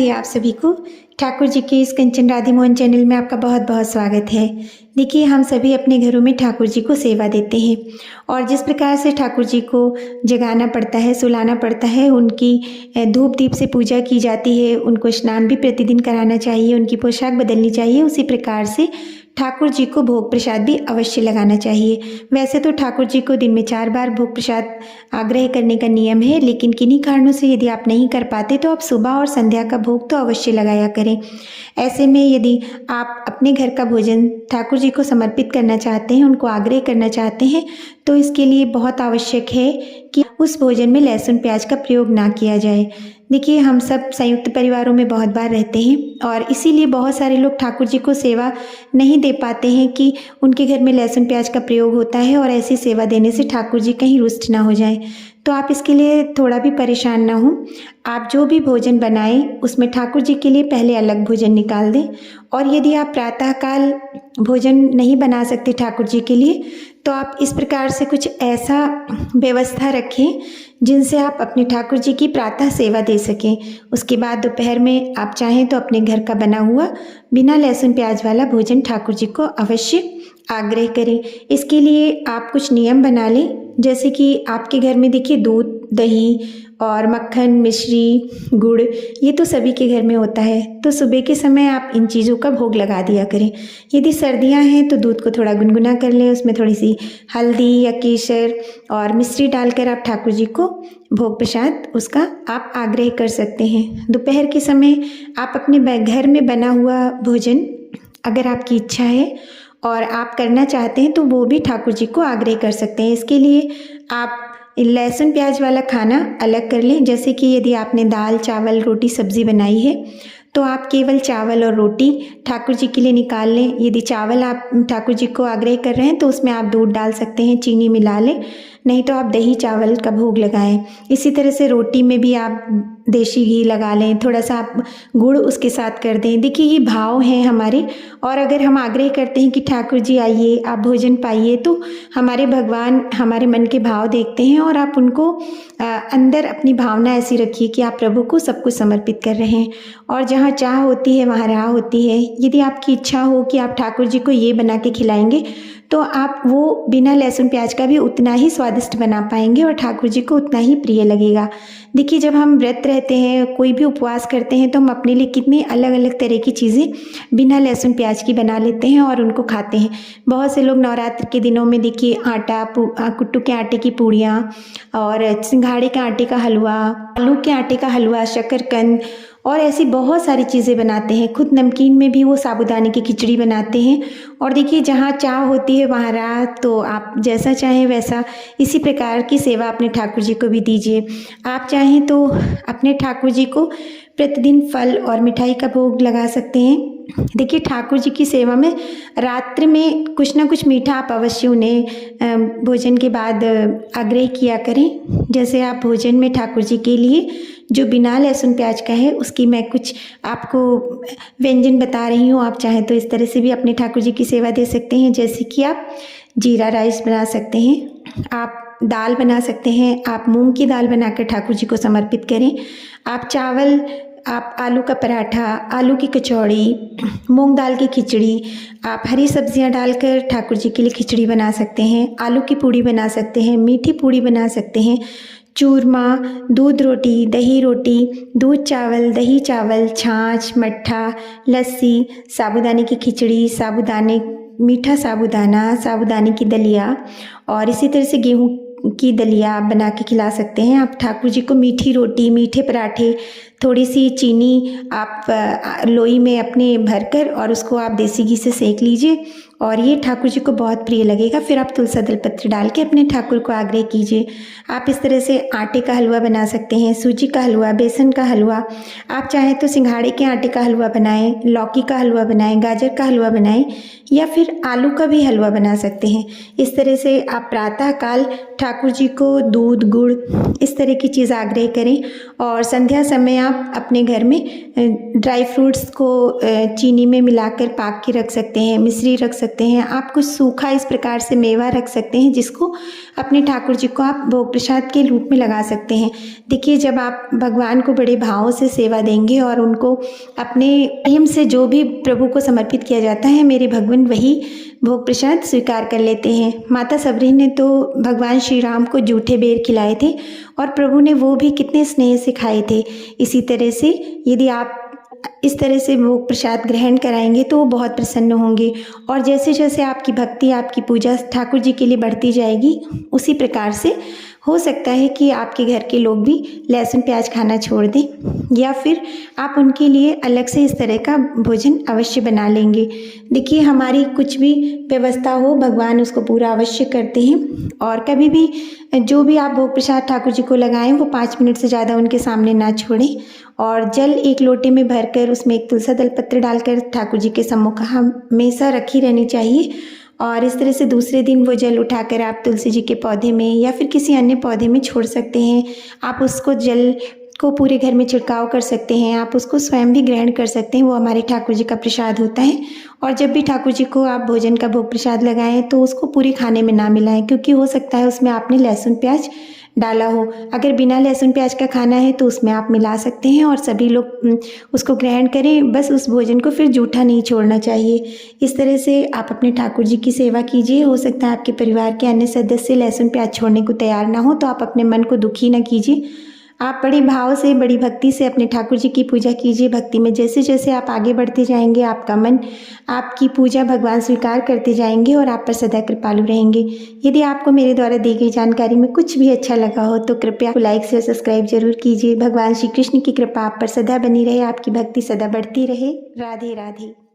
राधे आप सभी को। ठाकुर जी के इस कंचन राधे मोहन चैनल में आपका बहुत बहुत स्वागत है। देखिए, हम सभी अपने घरों में ठाकुर जी को सेवा देते हैं और जिस प्रकार से ठाकुर जी को जगाना पड़ता है, सुलाना पड़ता है, उनकी धूप दीप से पूजा की जाती है, उनको स्नान भी प्रतिदिन कराना चाहिए, उनकी पोशाक बदलनी चाहिए, उसी प्रकार से ठाकुर जी को भोग प्रसाद भी अवश्य लगाना चाहिए। वैसे तो ठाकुर जी को दिन में 4 बार भोग प्रसाद आग्रह करने का नियम है, लेकिन किन्हीं कारणों से यदि आप नहीं कर पाते तो आप सुबह और संध्या का भोग तो अवश्य लगाया करें। ऐसे में यदि आप अपने घर का भोजन ठाकुर जी को समर्पित करना चाहते हैं, उनको आग्रह करना चाहते हैं, तो इसके लिए बहुत आवश्यक है कि उस भोजन में लहसुन प्याज का प्रयोग ना किया जाए। देखिए, हम सब संयुक्त परिवारों में बहुत बार रहते हैं और इसीलिए बहुत सारे लोग ठाकुर जी को सेवा नहीं दे पाते हैं कि उनके घर में लहसुन प्याज का प्रयोग होता है और ऐसी सेवा देने से ठाकुर जी कहीं रुष्ट ना हो जाएं। तो आप इसके लिए थोड़ा भी परेशान ना हो। आप जो भी भोजन बनाएं उसमें ठाकुर जी के लिए पहले अलग भोजन निकाल दें, और यदि आप प्रातःकाल भोजन नहीं बना सकते ठाकुर जी के लिए तो आप इस प्रकार से कुछ ऐसा व्यवस्था रखें जिनसे आप अपने ठाकुर जी की प्रातः सेवा दे सकें। उसके बाद दोपहर में आप चाहें तो अपने घर का बना हुआ बिना लहसुन प्याज वाला भोजन ठाकुर जी को अवश्य आग्रह करें। इसके लिए आप कुछ नियम बना लें, जैसे कि आपके घर में देखिए दूध, दही और मक्खन, मिश्री, गुड़, ये तो सभी के घर में होता है, तो सुबह के समय आप इन चीज़ों का भोग लगा दिया करें। यदि सर्दियां हैं तो दूध को थोड़ा गुनगुना कर लें, उसमें थोड़ी सी हल्दी या केसर और मिश्री डालकर आप ठाकुर जी को भोग प्रसाद उसका आप आग्रह कर सकते हैं। दोपहर के समय आप अपने घर में बना हुआ भोजन, अगर आपकी इच्छा है और आप करना चाहते हैं, तो वो भी ठाकुर जी को आग्रह कर सकते हैं। इसके लिए आप लहसुन प्याज वाला खाना अलग कर लें, जैसे कि यदि आपने दाल, चावल, रोटी, सब्ज़ी बनाई है तो आप केवल चावल और रोटी ठाकुर जी के लिए निकाल लें। यदि चावल आप ठाकुर जी को आग्रह कर रहे हैं तो उसमें आप दूध डाल सकते हैं, चीनी मिला लें, नहीं तो आप दही चावल का भोग लगाएं। इसी तरह से रोटी में भी आप देशी घी लगा लें, थोड़ा सा आप गुड़ उसके साथ कर दें। देखिए, ये भाव हैं हमारे, और अगर हम आग्रह करते हैं कि ठाकुर जी आइए, आप भोजन पाइए, तो हमारे भगवान हमारे मन के भाव देखते हैं और आप उनको अंदर अपनी भावना ऐसी रखिए कि आप प्रभु को सब कुछ समर्पित कर रहे हैं, और जहाँ चाह होती है वहाँ राह होती है। यदि आपकी इच्छा हो कि आप ठाकुर जी को ये बना के खिलाएंगे तो आप वो बिना लहसुन प्याज का भी उतना ही स्वादिष्ट बना पाएंगे और ठाकुर जी को उतना ही प्रिय लगेगा। देखिए, जब हम व्रत रहते हैं, कोई भी उपवास करते हैं, तो हम अपने लिए कितनी अलग अलग तरह की चीज़ें बिना लहसुन प्याज की बना लेते हैं और उनको खाते हैं। बहुत से लोग नवरात्र के दिनों में देखिए कुट्टू के आटे की पूड़ियाँ और सिंघाड़े के आटे का हलवा, आलू के आटे का हलवा, शकरकंद और ऐसी बहुत सारी चीज़ें बनाते हैं। खुद नमकीन में भी वो साबूदाने की खिचड़ी बनाते हैं। और देखिए, जहाँ चाह होती है वहाँ राह, तो आप जैसा चाहें वैसा इसी प्रकार की सेवा अपने ठाकुर जी को भी दीजिए। आप चाहें तो अपने ठाकुर जी को प्रतिदिन फल और मिठाई का भोग लगा सकते हैं। देखिए, ठाकुर जी की सेवा में रात्रि में कुछ ना कुछ मीठा आप अवश्य उन्हें भोजन के बाद आग्रह किया करें। जैसे आप भोजन में ठाकुर जी के लिए जो बिना लहसुन प्याज का है, उसकी मैं कुछ आपको व्यंजन बता रही हूँ। आप चाहें तो इस तरह से भी अपने ठाकुर जी की सेवा दे सकते हैं, जैसे कि आप जीरा राइस बना सकते हैं, आप दाल बना सकते हैं, आप मूंग की दाल बनाकर ठाकुर जी को समर्पित करें, आप चावल, आप आलू का पराठा, आलू की कचौड़ी, मूंग दाल की खिचड़ी, आप हरी सब्जियां डालकर ठाकुर जी के लिए खिचड़ी बना सकते हैं, आलू की पूड़ी बना सकते हैं, मीठी पूड़ी बना सकते हैं, चूरमा, दूध रोटी, दूध चावल, दही चावल, छाछ, मट्ठा, लस्सी, साबूदाने की खिचड़ी, मीठा साबूदाना, साबूदाने की दलिया और इसी तरह से गेहूं की दलिया आप बना के खिला सकते हैं। आप ठाकुर जी को मीठी रोटी, मीठे पराठे, थोड़ी सी चीनी आप लोई में अपने भरकर और उसको आप देसी घी से सेक लीजिए और ये ठाकुर जी को बहुत प्रिय लगेगा। फिर आप तुलसी दल पत्र डाल के अपने ठाकुर को आग्रह कीजिए। आप इस तरह से आटे का हलवा बना सकते हैं, सूजी का हलवा, बेसन का हलवा, आप चाहें तो सिंघाड़े के आटे का हलवा बनाएं, लौकी का हलवा बनाएं, गाजर का हलवा बनाएं या फिर आलू का भी हलवा बना सकते हैं। इस तरह से आप प्रातःकाल ठाकुर जी को दूध, गुड़, इस तरह की चीज़ आग्रह करें और संध्या समय आप अपने घर में ड्राई फ्रूट्स को चीनी में मिलाकर पाक के रख सकते हैं, मिश्री रख सकते सकते हैं। आप कुछ सूखा इस प्रकार से मेवा रख सकते हैं जिसको अपने ठाकुर जी को आप भोग प्रसाद के रूप में लगा सकते हैं। देखिए, जब आप भगवान को बड़े भाव से सेवा देंगे और उनको अपने प्रेम से जो भी प्रभु को समर्पित किया जाता है, मेरे भगवान वही भोग प्रसाद स्वीकार कर लेते हैं। माता सबरी ने तो भगवान श्री राम को जूठे बेर खिलाए थे और प्रभु ने वो भी कितने स्नेह से खाए थे। इसी तरह से यदि आप इस तरह से भोग प्रसाद ग्रहण कराएंगे तो वो बहुत प्रसन्न होंगे और जैसे जैसे आपकी भक्ति, आपकी पूजा ठाकुर जी के लिए बढ़ती जाएगी, उसी प्रकार से हो सकता है कि आपके घर के लोग भी लहसुन प्याज खाना छोड़ दें या फिर आप उनके लिए अलग से इस तरह का भोजन अवश्य बना लेंगे। देखिए, हमारी कुछ भी व्यवस्था हो, भगवान उसको पूरा अवश्य करते हैं। और कभी भी जो भी आप भोग प्रसाद ठाकुर जी को लगाएं वो 5 मिनट से ज़्यादा उनके सामने ना छोड़ें और जल एक लोटे में भरकर उसमें एक तुलसी दल पत्र डालकर ठाकुर जी के सम्मुख हमेशा रखी रहनी चाहिए। और इस तरह से दूसरे दिन वो जल उठाकर आप तुलसी जी के पौधे में या फिर किसी अन्य पौधे में छोड़ सकते हैं। आप उसको जल को पूरे घर में छिड़काव कर सकते हैं, आप उसको स्वयं भी ग्रहण कर सकते हैं, वो हमारे ठाकुर जी का प्रसाद होता है। और जब भी ठाकुर जी को आप भोजन का भोग प्रसाद लगाएं तो उसको पूरे खाने में ना मिलाएं, क्योंकि हो सकता है उसमें आपने लहसुन प्याज डाला हो। अगर बिना लहसुन प्याज का खाना है तो उसमें आप मिला सकते हैं और सभी लोग उसको ग्रहण करें। बस उस भोजन को फिर जूठा नहीं छोड़ना चाहिए। इस तरह से आप अपने ठाकुर जी की सेवा कीजिए। हो सकता है आपके परिवार के अन्य सदस्य लहसुन प्याज छोड़ने को तैयार ना हो, तो आप अपने मन को दुखी ना कीजिए। आप बड़े भाव से, बड़ी भक्ति से अपने ठाकुर जी की पूजा कीजिए। भक्ति में जैसे जैसे आप आगे बढ़ते जाएंगे, आपका मन आपकी पूजा भगवान स्वीकार करते जाएंगे और आप पर सदा कृपालु रहेंगे। यदि आपको मेरे द्वारा दी गई जानकारी में कुछ भी अच्छा लगा हो तो कृपया लाइक शेयर सब्सक्राइब जरूर कीजिए। भगवान श्री कृष्ण की कृपा आप पर सदा बनी रहे, आपकी भक्ति सदा बढ़ती रहे। राधे राधे।